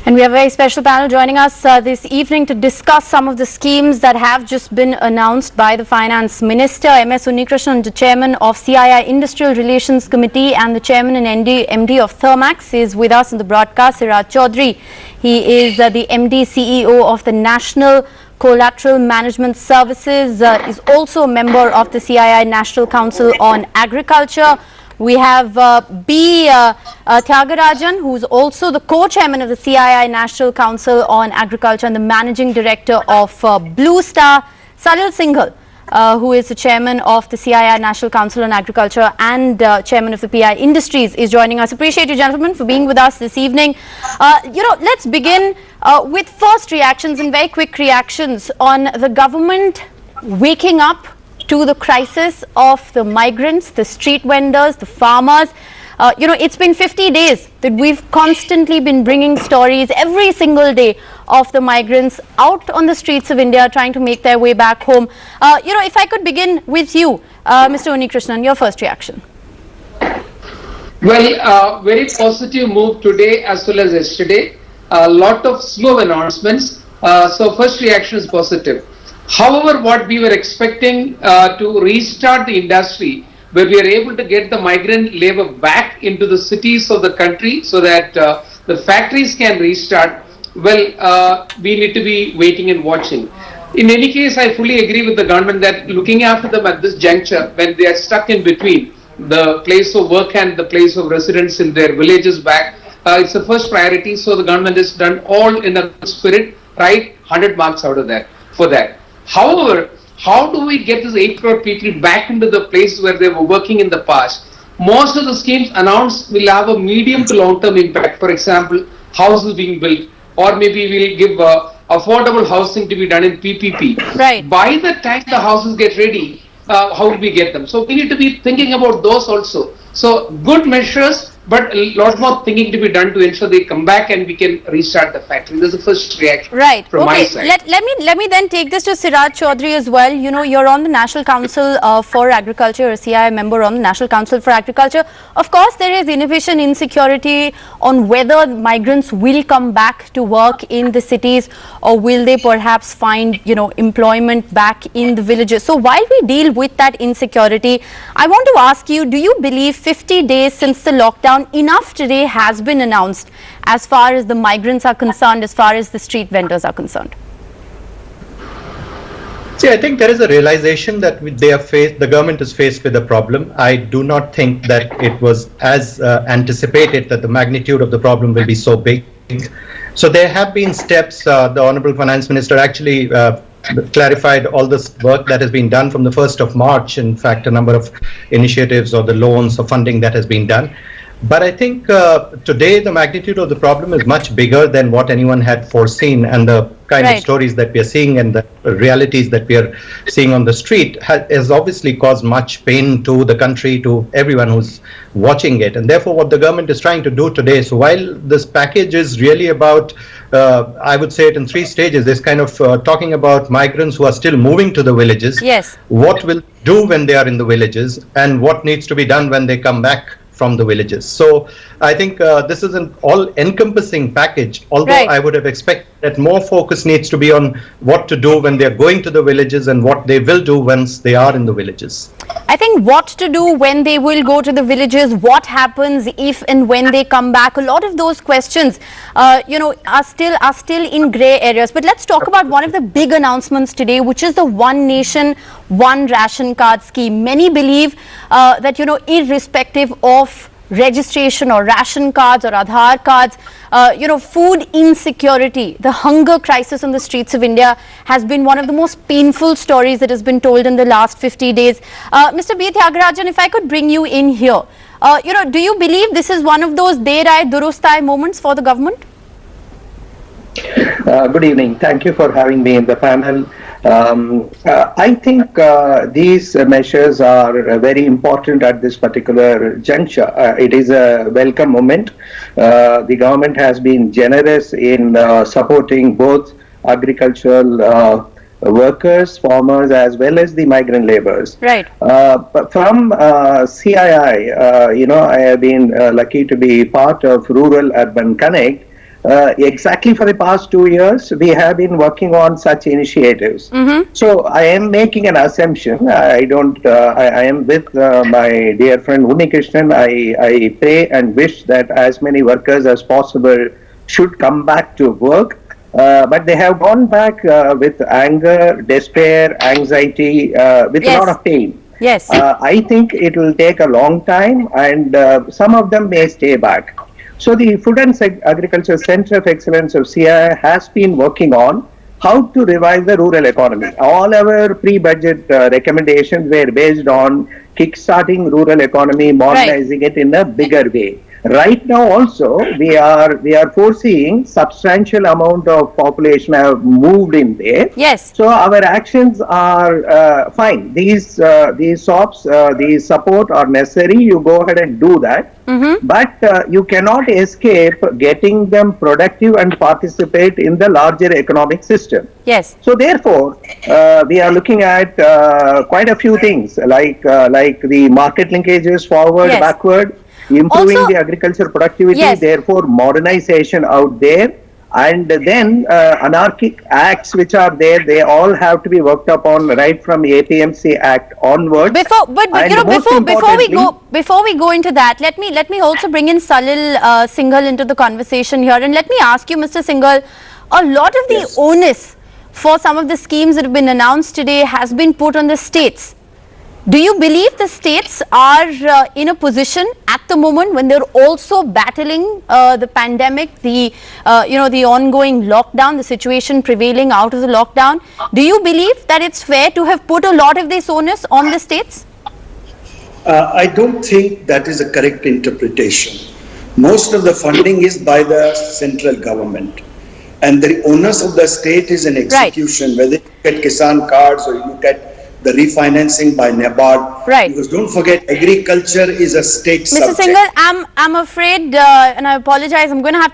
And we have a very special panel joining us this evening to discuss some of the schemes that have just been announced by the Finance Minister. MS Unnikrishnan, the Chairman of CII Industrial Relations Committee and the Chairman and MD of Thermax, is with us in the broadcast. Siraj Chaudhry, he is the MD CEO of the National Collateral Management Services, is also a member of the CII National Council on Agriculture. We have Thiagarajan, who is also the co-chairman of the CII National Council on Agriculture and the managing director of Blue Star. Salil Singhal, who is the chairman of the CII National Council on Agriculture and chairman of the PI Industries, is joining us. Appreciate you, gentlemen, for being with us this evening. Let's begin with first reactions and very quick reactions on the government waking up to the crisis of the migrants, the street vendors, the farmers. It's been 50 days that we've constantly been bringing stories every single day of the migrants out on the streets of India trying to make their way back home. If I could begin with you, Mr. Unnikrishnan, your first reaction. Well, very positive move today as well as yesterday. A lot of slow announcements. So first reaction is positive. However, what we were expecting to restart the industry, where we are able to get the migrant labor back into the cities of the country so that the factories can restart, well, we need to be waiting and watching. In any case, I fully agree with the government that looking after them at this juncture, when they are stuck in between the place of work and the place of residence in their villages back, it's the first priority. So the government has done all in a good spirit, right? 100 marks out of that for that. However, how do we get this 8 crore people back into the places where they were working in the past? Most of the schemes announced will have a medium to long term impact. For example, houses being built, or maybe we'll give affordable housing to be done in PPP. Right. By the time the houses get ready, how do we get them? So we need to be thinking about those also. So good measures, but a lot more thinking to be done to ensure they come back and we can restart the factory. This is the first reaction from my side. Let me then take this to Siraj Chaudhry as well. You know, you're on the National Council for Agriculture, a CII member on the National Council for Agriculture. Of course, there is innovation insecurity on whether migrants will come back to work in the cities or will they perhaps find, employment back in the villages. So while we deal with that insecurity, I want to ask you, do you believe 50 days since the lockdown, enough today has been announced as far as the migrants are concerned, as far as the street vendors are concerned? See, I think there is a realization that the government is faced with a problem. I do not think that it was as anticipated that the magnitude of the problem will be so big. So there have been steps. The Honorable Finance Minister actually clarified all this work that has been done from the 1st of March. In fact, a number of initiatives or the loans or funding that has been done. But I think today the magnitude of the problem is much bigger than what anyone had foreseen, and the kind of stories that we are seeing and the realities that we are seeing on the street has obviously caused much pain to the country, to everyone who's watching it. And therefore what the government is trying to do today, so while this package is really about, I would say it in 3 stages, this kind of talking about migrants who are still moving to the villages, what will do when they are in the villages, and what needs to be done when they come back from the villages. So I think this is an all-encompassing package, although I would have expected that more focus needs to be on what to do when they're going to the villages and what they will do once they are in the villages. I think what to do when they will go to the villages, what happens if and when they come back, a lot of those questions are still in grey areas. But let's talk about one of the big announcements today, which is the One Nation, One Ration Card scheme. Many believe that, irrespective of registration or ration cards or Aadhaar cards, food insecurity, the hunger crisis on the streets of India has been one of the most painful stories that has been told in the last 50 days. Mr. B. Thiagarajan, if I could bring you in here, do you believe this is one of those Der Aaye Durust Aaye moments for the government? Good evening. Thank you for having me in the panel. I think these measures are very important at this particular juncture. It is a welcome moment. The government has been generous in supporting both agricultural workers, farmers, as well as the migrant laborers. Right. But from CII, I have been lucky to be part of Rural Urban Connect. exactly for the past 2 years, we have been working on such initiatives. So I am making an assumption. I don't. I am with my dear friend Unikrishnan. I pray and wish that as many workers as possible should come back to work. But they have gone back with anger, despair, anxiety, with a lot of pain. Yes. I think it will take a long time, and some of them may stay back. So the Food and Agriculture Center of Excellence of CII has been working on how to revive the rural economy. All our pre-budget recommendations were based on kickstarting rural economy, modernizing it in a bigger way. Right now also, we are foreseeing substantial amount of population have moved in there. Yes. So our actions are fine. These SOPs, these support are necessary. You go ahead and do that. But you cannot escape getting them productive and participate in the larger economic system. Yes. So therefore, we are looking at quite a few things like the market linkages forward, backward, improving Also, the agriculture productivity, therefore modernization out there, and then anarchic acts which are there, they all have to be worked upon right from APMC Act onwards. Before we go into that, let me also bring in Salil Singhal into the conversation here, and let me ask you, Mr. Singhal, a lot of the onus for some of the schemes that have been announced today has been put on the states. Do you believe the states are in a position at the moment when they're also battling the pandemic, the ongoing lockdown, the situation prevailing out of the lockdown? Do you believe that it's fair to have put a lot of this onus on the states? I don't think that is a correct interpretation. Most of the funding is by the central government, and the onus of the state is in execution, whether you get Kisan cards or you look at the refinancing by NABARD. Right. Because don't forget, agriculture is a state subject. Mr. Singhal, I'm afraid, and I apologize, I'm going to have to